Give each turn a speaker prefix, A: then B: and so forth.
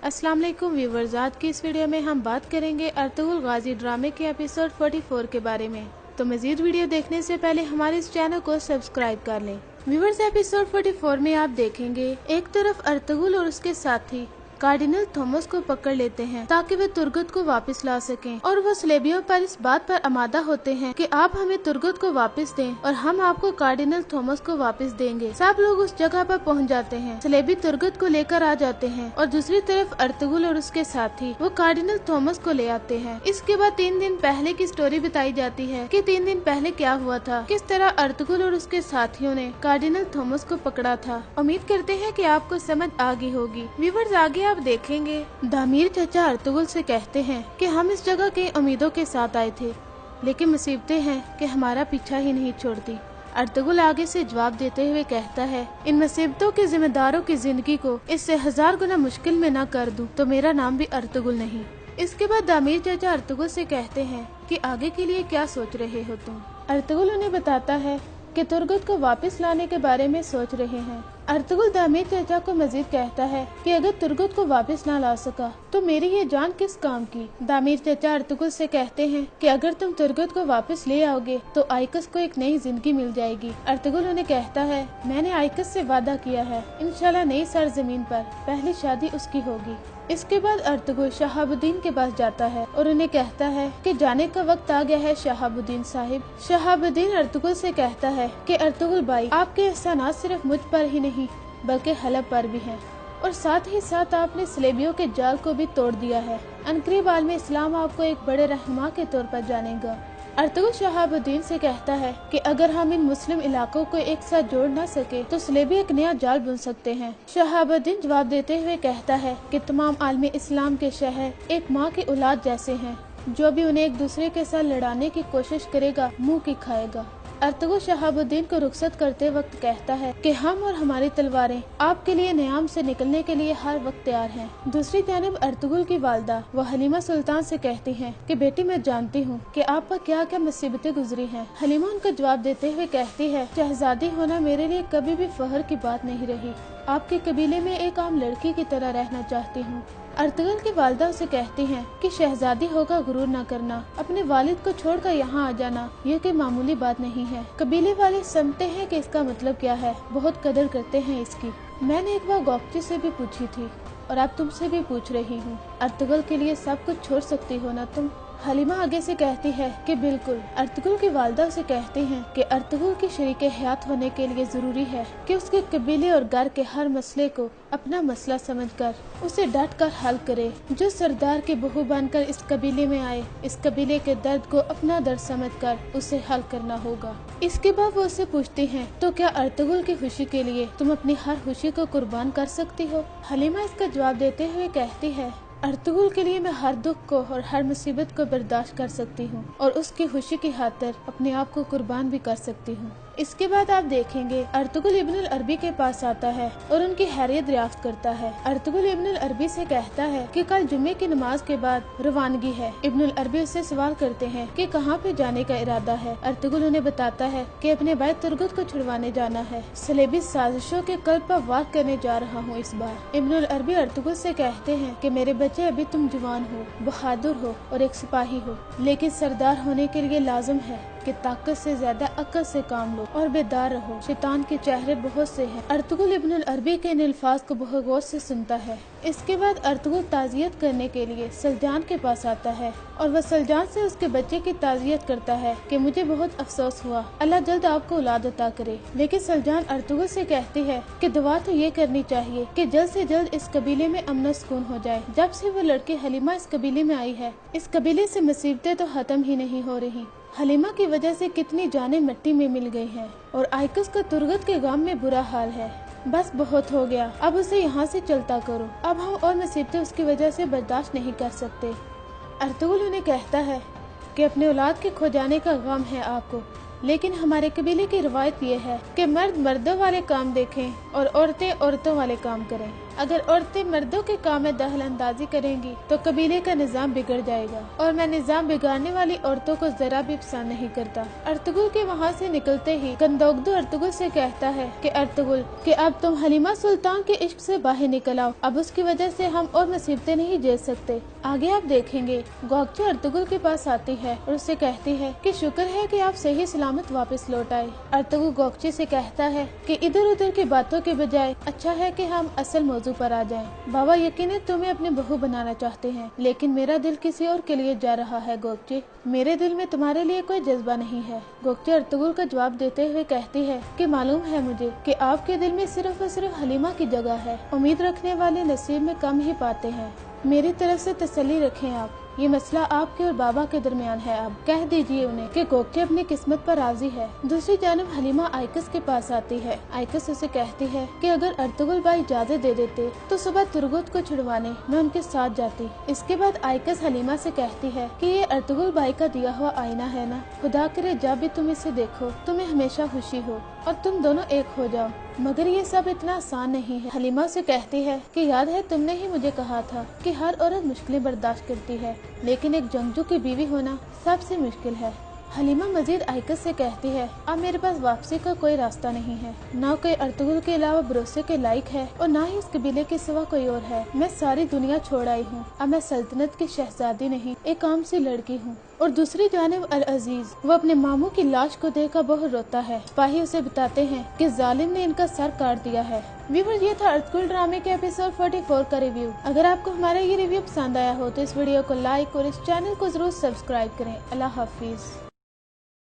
A: अस्सलाम वालेकुम व्यूवर्स, आज की इस वीडियो में हम बात करेंगे अर्तुगरुल गाजी ड्रामे के एपिसोड 44 के बारे में। तो मजीद वीडियो देखने से पहले हमारे इस चैनल को सब्सक्राइब कर लें। व्यूवर्स, एपिसोड 44 में आप देखेंगे एक तरफ अर्तुगरुल और उसके साथी कार्डिनल थॉमस को पकड़ लेते हैं ताकि वे तुर्गत को वापस ला सकें, और वो स्लेबियों पर इस बात पर आमादा होते हैं कि आप हमें तुर्गत को वापस दें और हम आपको कार्डिनल थॉमस को वापस देंगे। सब लोग उस जगह पर पहुंच जाते हैं। स्लेबी तुर्गत को लेकर आ जाते हैं और दूसरी तरफ अर्तुगरुल और उसके साथी वो कार्डिनल थॉमस को ले आते हैं। इसके बाद 3 दिन पहले की स्टोरी बताई जाती है कि 3 दिन पहले क्या हुआ था, किस तरह अर्तुगरुल और उसके साथियों ने कार्डिनल थॉमस को पकड़ा था। उम्मीद करते हैं कि आपको समझ आ गई होगी। व्यूअर्स, आगे आप देखेंगे दामिर चाचा अर्तुगरुल से कहते हैं कि हम इस जगह की उम्मीदों के साथ आए थे, लेकिन मुसीबतें हैं कि हमारा पीछा ही नहीं छोड़ती। अर्तुगरुल आगे से जवाब देते हुए कहता है, इन मुसीबतों के जिम्मेदारों की जिंदगी को इससे 1000 गुना मुश्किल में न कर दूं तो मेरा नाम भी अर्तुगरुल नहीं। इसके बाद दामिर चाचा अर्तुगरुल से कहते हैं कि आगे के लिए क्या सोच रहे हो तुम। अर्तुगरुल उन्हें बताता है कि तुर्गत को वापस लाने के बारे में सोच रहे हैं। अर्तुगरुल दामिर चाचा को मजीद कहता है कि अगर तुर्गत को वापस ना ला सका तो मेरी ये जान किस काम की। दामिर चाचा अर्तुगरुल से कहते हैं कि अगर तुम तुर्गत को वापस ले आओगे तो आइकस को एक नई जिंदगी मिल जाएगी। अर्तुगरुल उन्हें कहता है, मैंने आइकस से वादा किया है, इंशाल्लाह नई सरजमीन पर पहली शादी उसकी होगी। इसके बाद अर्तुगरुल शहाबुद्दीन के पास जाता है और उन्हें कहता है कि जाने का वक्त आ गया है शहाबुद्दीन साहिब। शहाबुद्दीन अर्तुगरुल से कहता है कि अर्तुगरुल भाई, आपके एहसानात सिर्फ मुझ पर ही नहीं बल्कि हलब पर भी हैं, और साथ ही साथ आपने स्लेबियों के जाल को भी तोड़ दिया है। अनकरीब आलम इस्लाम आपको एक बड़े रहनुमा के तौर पर जानेगा। अर्तुगरुल शहाबुद्दीन से कहता है कि अगर हम इन मुस्लिम इलाकों को एक साथ जोड़ न सके तो स्लेबी एक नया जाल बुन सकते हैं। शहाबुद्दीन जवाब देते हुए कहता है कि तमाम आलमी इस्लाम के शहर एक माँ की औलाद जैसे हैं, जो भी उन्हें एक दूसरे के साथ लड़ाने की कोशिश करेगा मुँह की खाएगा। अर्तुगरुल शहाबुद्दीन को रुखसत करते वक्त कहता है कि हम और हमारी तलवारें आपके लिए नियाम से निकलने के लिए हर वक्त तैयार हैं। दूसरी जानिब अर्तुगरुल की वालदा वो हलीमा सुल्तान से कहती हैं कि बेटी, मैं जानती हूँ कि आप पर क्या क्या मुसीबतें गुजरी हैं। हलीमा उनका जवाब देते हुए कहती है, शहजादी होना मेरे लिए कभी भी फख्र की बात नहीं रही। आपके कबीले में एक आम लड़की की तरह रहना चाहती हूँ। अर्तुगरुल की वालदा उसे कहती हैं कि शहजादी होकर गुरूर न करना, अपने वालिद को छोड़कर यहाँ आ जाना ये कोई मामूली बात नहीं है। कबीले वाले समझते हैं कि इसका मतलब क्या है, बहुत कदर करते हैं इसकी। मैंने एक बार गौकची से भी पूछी थी और अब तुमसे भी पूछ रही हूँ, अर्तुगरुल के लिए सब कुछ छोड़ सकती हो ना तुम। हलीमा आगे से कहती है कि बिल्कुल। अर्तुगरुल की वालदा उसे कहती हैं कि अर्तुगरुल की शरीके हयात होने के लिए जरूरी है कि उसके कबीले और घर के हर मसले को अपना मसला समझकर उसे डट कर हल करे। जो सरदार की बहू बनकर इस कबीले में आए, इस कबीले के दर्द को अपना दर्द समझकर उसे हल करना होगा। इसके बाद वो उससे पूछती हैं, तो क्या अर्तुगरुल की खुशी के लिए तुम अपनी हर खुशी को कुर्बान कर सकती हो। हलीमा इसका जवाब देते हुए कहती है, अर्तुगरुल के लिए मैं हर दुख को और हर मुसीबत को बर्दाश्त कर सकती हूँ और उसकी खुशी की खातिर अपने आप को कुर्बान भी कर सकती हूँ। इसके बाद आप देखेंगे अर्तुगरुल इब्नुल अरबी के पास आता है और उनकी हैरियत दरियाफ्त करता है। अर्तुगरुल इब्नुल अरबी से कहता है कि कल जुम्मे की नमाज के बाद रवानगी है। इब्नुल अरबी उससे सवाल करते हैं कि कहाँ पे जाने का इरादा है। अर्तुगरुल उन्हें बताता है कि अपने भाई तुर्गत को छुड़वाने जाना है। स्लेबी साजिशों के कल्ब पर वार करने जा रहा हूँ इस बार। इब्नुल अरबी अर्तुगरुल से कहते हैं कि मेरे बच्चे, अभी तुम जवान हो, बहादुर हो और एक सिपाही हो, लेकिन सरदार होने के लिए लाजम है कि ताकत से ज्यादा अक्ल से काम लो और बेदार रहो। शैतान के चेहरे बहुत से हैं। अर्तुगरुल इब्नुल अरबी के इन अल्फाज को बहुत गौर से सुनता है। इसके बाद अर्तुगरुल ताज़ियत करने के लिए सलजान के पास आता है और वह सलजान से उसके बच्चे की ताज़ियत करता है कि मुझे बहुत अफसोस हुआ, अल्लाह जल्द आपको औलाद अता करे। लेकिन सलजान अर्तुगरुल से कहती है कि दुआ तो ये करनी चाहिए कि जल्द से जल्द इस कबीले में अमन सुकून हो जाए। जब से वो लड़की हलीमा इस कबीले में आई है, इस कबीले से मुसीबतें तो खत्म ही नहीं हो रही। हलीमा की वजह से कितनी जानें मिट्टी में मिल गई हैं और आइकस का तुर्गत के गांव में बुरा हाल है। बस बहुत हो गया, अब उसे यहाँ से चलता करो। अब हम और मुसीबतें उसकी वजह से बर्दाश्त नहीं कर सकते। अर्तुगरुल उन्हें कहता है कि अपने औलाद के खो जाने का गम है आपको, लेकिन हमारे कबीले की रवायत ये है कि मर्द मर्दों वाले काम देखें और औरतें औरतों वाले काम करें। अगर औरतें मर्दों के काम में दखल अंदाजी करेंगी तो कबीले का निजाम बिगड़ जाएगा और मैं निजाम बिगाड़ने वाली औरतों को जरा भी पसंद नहीं करता। अर्तुगरुल के वहाँ से निकलते ही गंदोगदू अर्तुगरुल से कहता है कि अर्तुगरुल कि अब तुम हलीमा सुल्तान के इश्क से बाहर निकल आओ, अब उसकी वजह से हम और मुसीबतें नहीं झेल सकते। आगे आप देखेंगे गोकचे अर्तुगरुल के पास आती है और उससे कहती है कि शुक्र है कि आप सही सलामत वापस लौट आए। अर्तुगरुल गोकचे से कहता है कि इधर उधर की बातों के बजाय अच्छा है कि हम असल मौजू पर आ जाएं। बाबा यकीनन तुम्हें अपनी बहू बनाना चाहते हैं, लेकिन मेरा दिल किसी और के लिए जा रहा है गोकचे। मेरे दिल में तुम्हारे लिए कोई जज्बा नहीं है। गोकचे अर्तुगरुल का जवाब देते हुए कहती है कि मालूम है मुझे कि आपके दिल में सिर्फ और सिर्फ हलीमा की जगह है। उम्मीद रखने वाले नसीब में कम ही पाते हैं। मेरी तरफ से तसल्ली रखें आप, ये मसला आपके और बाबा के दरमियान है। अब कह दीजिए उन्हें कि गोकचे अपनी किस्मत पर राजी है। दूसरी जानब हलीमा आइकस के पास आती है। आइकस उसे कहती है कि अगर अर्तुगरुल भाई इजाजत दे देते तो सुबह तुर्गुत को छुड़वाने मैं उनके साथ जाती। इसके बाद आइकस हलीमा से कहती है कि ये अर्तुगरुल भाई का दिया हुआ आईना है ना, खुदा करे जब भी तुम इसे देखो तुम्हें हमेशा खुशी हो और तुम दोनों एक हो जाओ। मगर ये सब इतना आसान नहीं है। हलीमा से कहती है कि याद है तुमने ही मुझे कहा था कि हर औरत मुश्किलें बर्दाश्त करती है, लेकिन एक जंगजू की बीवी होना सबसे मुश्किल है। हलीमा मजीद आइकस से कहती है अब मेरे पास वापसी का कोई रास्ता नहीं है, ना कोई अर्तुगरुल के अलावा भरोसे के लायक है और ना ही इस कबीले के सिवा कोई और है। मैं सारी दुनिया छोड़ आई हूँ, अब मैं सल्तनत की शहजादी नहीं एक आम सी लड़की हूँ। और दूसरी जानिब अल अजीज वो अपने मामू की लाश को देखकर बहुत रोता है। सिपाही उसे बताते हैं कि जालिम ने इनका सर काट दिया है। व्यूअर्स, ये था अर्तुगरुल ड्रामे के एपिसोड 44 का रिव्यू। अगर आपको हमारा ये रिव्यू पसंद आया हो तो इस वीडियो को लाइक और इस चैनल को जरूर सब्सक्राइब करें। अल्लाह हाफिज।